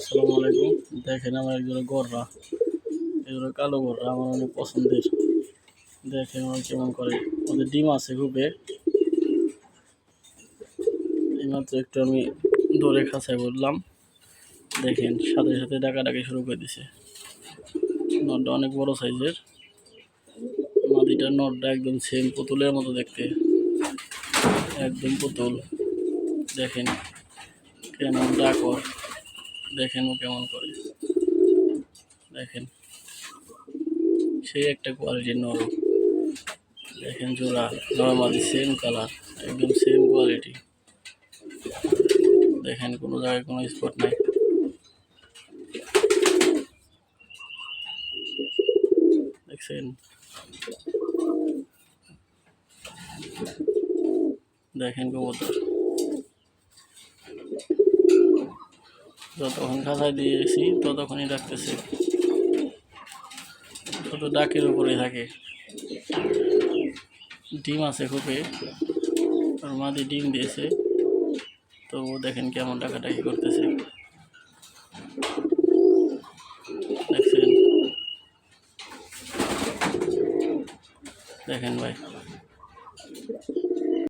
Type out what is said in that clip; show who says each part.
Speaker 1: আসসালামু আলাইকুম। দেখেন আমার একজোড়া গররা, এজোড়া কালো গররা আমার অনেক পছন্দের। দেখেন ওরা কেমন করে, ওদের ডিম আছে খুবই। এইমাত্র একটু আমি দৌড়ে খাঁচায় বললাম, দেখেন সাথে সাথে ডাকাডাকি শুরু করে দিছে। নটটা অনেক বড় সাইজের, মাদিটার নটটা একদম সেম পুতুলের মতো দেখতে, একদম পুতুল। দেখেন কেমন ডাকর, দেখেন ও কেমন করে, দেখেন সেই একটা কোয়ালিটির নর। দেখেন জোড়া নর্মালি সেম কালার, একদম সেম কোয়ালিটি। দেখেন কোনো জায়গায় কোনো স্পট নাই। দেখছেন, দেখেন কবুতর যতক্ষণ খাঁচায় দিয়েছি ততক্ষণই ডাকতেছে, শুধু ডাকের উপরে থাকে। ডিম আছে খুবই, আর মাদি ডিম দিয়েছে, তো দেখেন কেমন ডাকাডাকি করতেছে। দেখছেন, দেখেন ভাই।